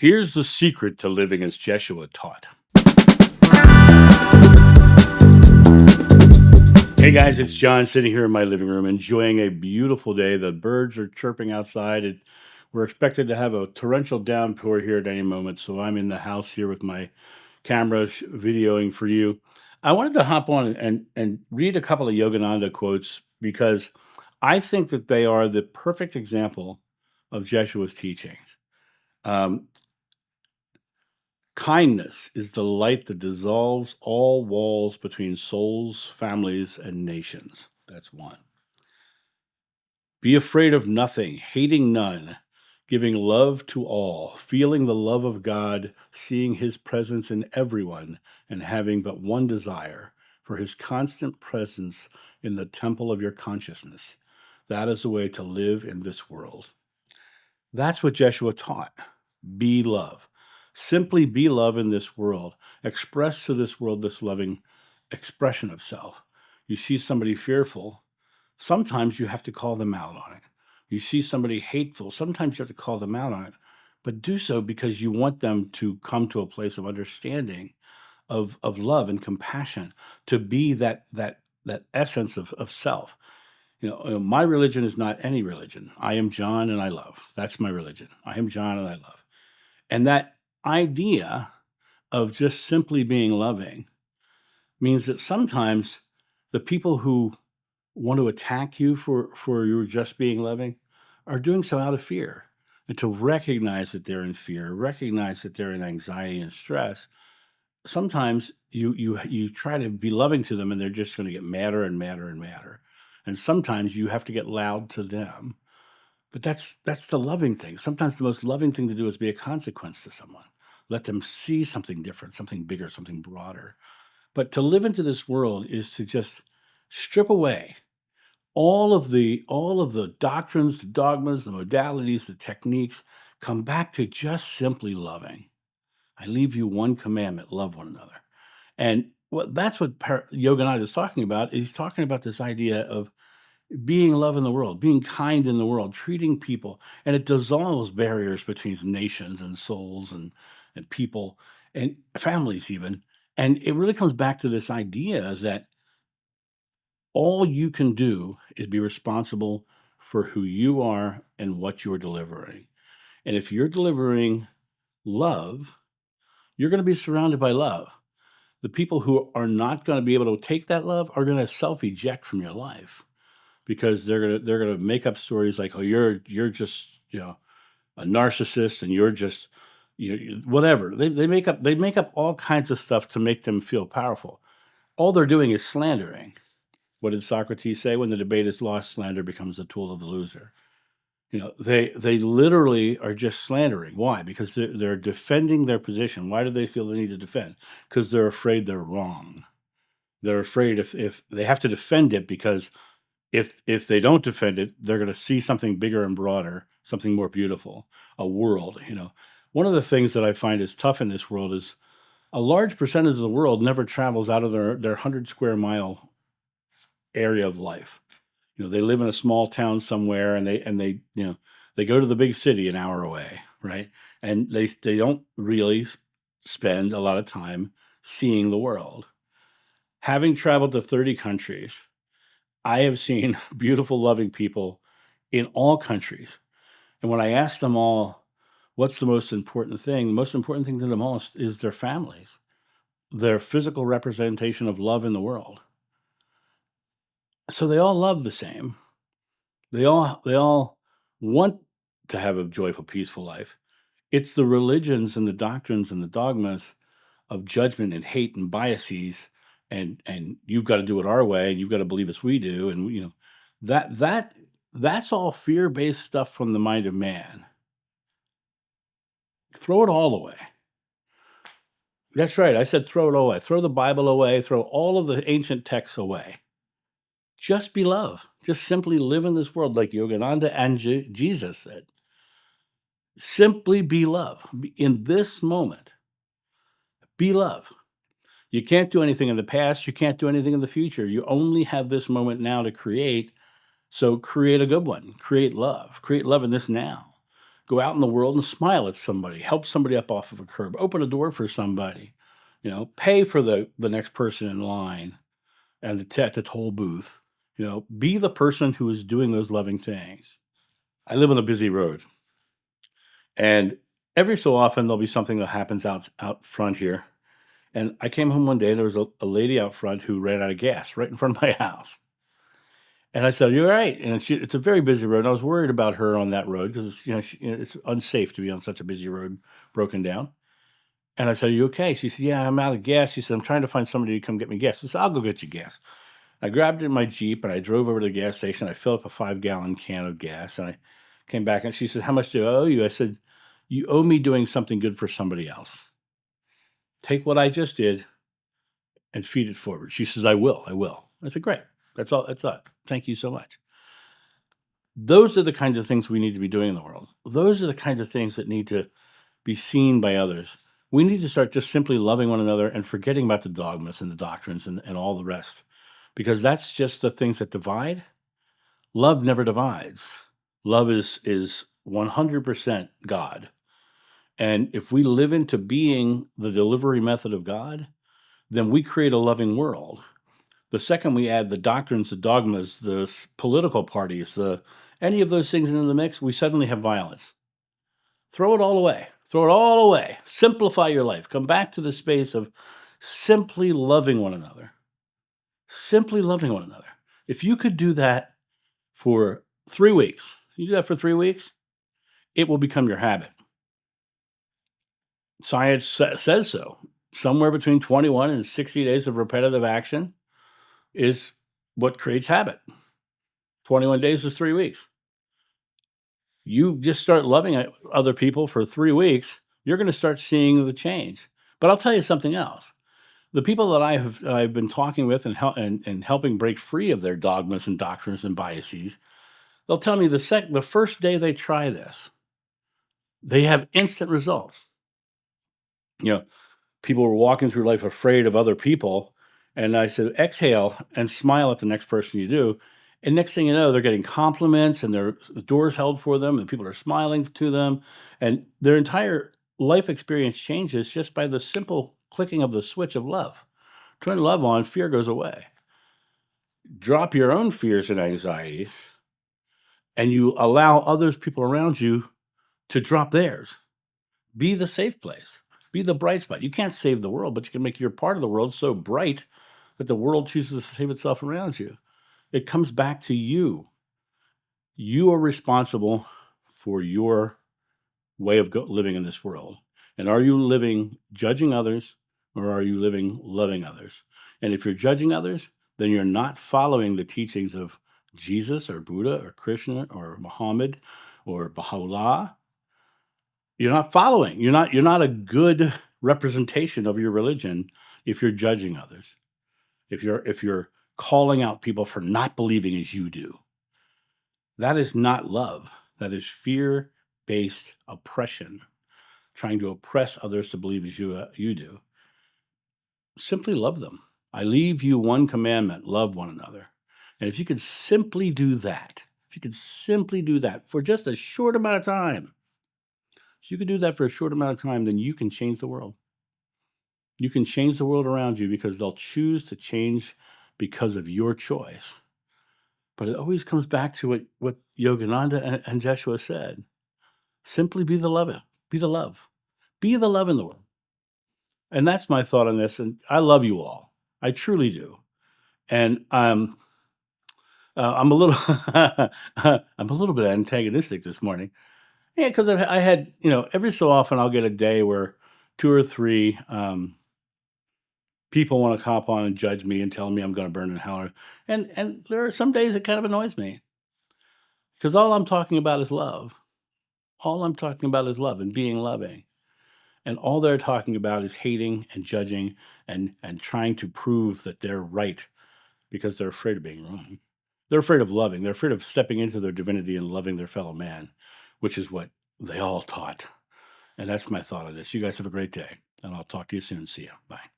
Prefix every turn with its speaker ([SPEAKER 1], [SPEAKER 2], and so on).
[SPEAKER 1] Here's the secret to living as Jeshua taught. Hey guys, it's John sitting here in my living room enjoying a beautiful day. The birds are chirping outside. We're expected to have a torrential downpour here at any moment, so I'm in the house here with my camera videoing for you. I wanted to hop on and read a couple of Yogananda quotes because I think that they are the perfect example of Jeshua's teachings. Um, Kindness is the light that dissolves all walls between souls, families, and nations. That's one. Be afraid of nothing, hating none, giving love to all, feeling the love of God, seeing his presence in everyone, and having but one desire for his constant presence in the temple of your consciousness. That is the way to live in this world. That's what Jeshua taught. Be love. Simply be love in this world. Express to this world this loving expression of self. You see somebody fearful, sometimes you have to call them out on it. You see somebody hateful, sometimes you have to call them out on it, but do so because you want them to come to a place of understanding, of love and compassion, to be that essence of self. My religion is not any religion. I am John and I love. That's my religion. I am John and I love. And that idea of just simply being loving means that sometimes the people who want to attack you for your just being loving are doing so out of fear. And to recognize that they're in fear, recognize that they're in anxiety and stress, sometimes you try to be loving to them and they're just going to get madder and madder and madder. And sometimes you have to get loud to them. But that's the loving thing. Sometimes the most loving thing to do is be a consequence to someone. Let them see something different, something bigger, something broader. But to live into this world is to just strip away all of the doctrines, the dogmas, the modalities, the techniques, come back to just simply loving. I leave you one commandment: love one another. And that's what Yogananda is talking about. He's talking about this idea of being love in the world, being kind in the world, treating people, and it dissolves barriers between nations and souls and people and families even. And it really comes back to this idea that all you can do is be responsible for who you are and what you're delivering. And if you're delivering love, you're going to be surrounded by love. The people who are not going to be able to take that love are going to self-eject from your life because they're going to make up stories like, oh, you're just a narcissist and you're just whatever. They make up all kinds of stuff to make them feel powerful. All they're doing is slandering. What did Socrates say? When the debate is lost, slander becomes the tool of the loser. They literally are just slandering. Why? Because they're defending their position. Why do they feel the need to defend? Because they're afraid they're wrong. They're afraid if they have to defend it, because if they don't defend it, they're going to see something bigger and broader, something more beautiful, a world. One of the things that I find is tough in this world is a large percentage of the world never travels out of their 100 square mile area of life. They live in a small town somewhere, and they go to the big city an hour away, right? And they don't really spend a lot of time seeing the world. Having traveled to 30 countries, I have seen beautiful, loving people in all countries. And when I ask them all, what's the most important thing? The most important thing to them all is their families, their physical representation of love in the world. So they all love the same. They all want to have a joyful, peaceful life. It's the religions and the doctrines and the dogmas of judgment and hate and biases, and you've got to do it our way, and you've got to believe as we do, and that's all fear-based stuff from the mind of man. Throw it all away. That's right. I said throw it away. Throw the Bible away. Throw all of the ancient texts away. Just be love. Just simply live in this world like Yogananda and Jesus said. Simply be love. In this moment, be love. You can't do anything in the past. You can't do anything in the future. You only have this moment now to create. So create a good one. Create love. Create love in this now. Go out in the world and smile at somebody, help somebody up off of a curb, open a door for somebody, pay for the next person in line and at the toll booth. Be the person who is doing those loving things. I live on a busy road, and every so often there'll be something that happens out front here. And I came home one day, and there was a lady out front who ran out of gas right in front of my house. And I said, "You're right." And it's a very busy road. And I was worried about her on that road because it's unsafe to be on such a busy road, broken down. And I said, "Are you okay?" She said, "Yeah, I'm out of gas." She said, "I'm trying to find somebody to come get me gas." I said, "I'll go get you gas." I grabbed it in my Jeep and I drove over to the gas station. I filled up a 5-gallon can of gas, and I came back, and she said, "How much do I owe you?" I said, "You owe me doing something good for somebody else. Take what I just did and feed it forward." She says, "I will. I will." I said, "Great. That's all. That's all. Thank you so much." Those are the kinds of things we need to be doing in the world. Those are the kinds of things that need to be seen by others. We need to start just simply loving one another and forgetting about the dogmas and the doctrines and all the rest, because that's just the things that divide. Love never divides. Love is 100% God. And if we live into being the delivery method of God, then we create a loving world. The second we add the doctrines, the dogmas, the political parties, any of those things into the mix, we suddenly have violence. Throw it all away. Throw it all away. Simplify your life. Come back to the space of simply loving one another. Simply loving one another. If you could do that for 3 weeks, you do that for 3 weeks, it will become your habit. Science says so. Somewhere between 21 and 60 days of repetitive action is what creates habit. 21 days is 3 weeks. You just start loving other people for 3 weeks, you're going to start seeing the change. But I'll tell you something else. The people that I've been talking with and helping break free of their dogmas and doctrines and biases, they'll tell me the first day they try this, they have instant results. People were walking through life afraid of other people, and I said, exhale and smile at the next person you do. And next thing you know, they're getting compliments, and their doors held for them, and people are smiling to them, and their entire life experience changes just by the simple clicking of the switch of love. Turn love on, fear goes away. Drop your own fears and anxieties, and you allow others, people around you, to drop theirs. Be the safe place. Be the bright spot. You can't save the world, but you can make your part of the world so bright that the world chooses to save itself around you. It comes back to you. You are responsible for your way of living in this world. And are you living judging others, or are you living loving others? And if you're judging others, then you're not following the teachings of Jesus or Buddha or Krishna or Muhammad or Baha'u'llah. You're not following. You're not a good representation of your religion if you're judging others. If you're calling out people for not believing as you do. That is not love. That is fear-based oppression, trying to oppress others to believe as you do. Simply love them. I leave you one commandment: love one another. And if you could simply do that, for just a short amount of time, then you can change the world. You can change the world around you, because they'll choose to change because of your choice. But it always comes back to what Yogananda and Jeshua said. Simply be the lover. Be the love. Be the love in the world. And that's my thought on this. And I love you all. I truly do. And I'm a little I'm a little bit antagonistic this morning. Yeah, because I had, every so often I'll get a day where 2 or 3 people want to cop on and judge me and tell me I'm going to burn in hell. And there are some days it kind of annoys me, because all I'm talking about is love. All I'm talking about is love and being loving. And all they're talking about is hating and judging and trying to prove that they're right, because they're afraid of being wrong. They're afraid of loving. They're afraid of stepping into their divinity and loving their fellow man, which is what they all taught. And that's my thought on this. You guys have a great day, and I'll talk to you soon. See you. Bye.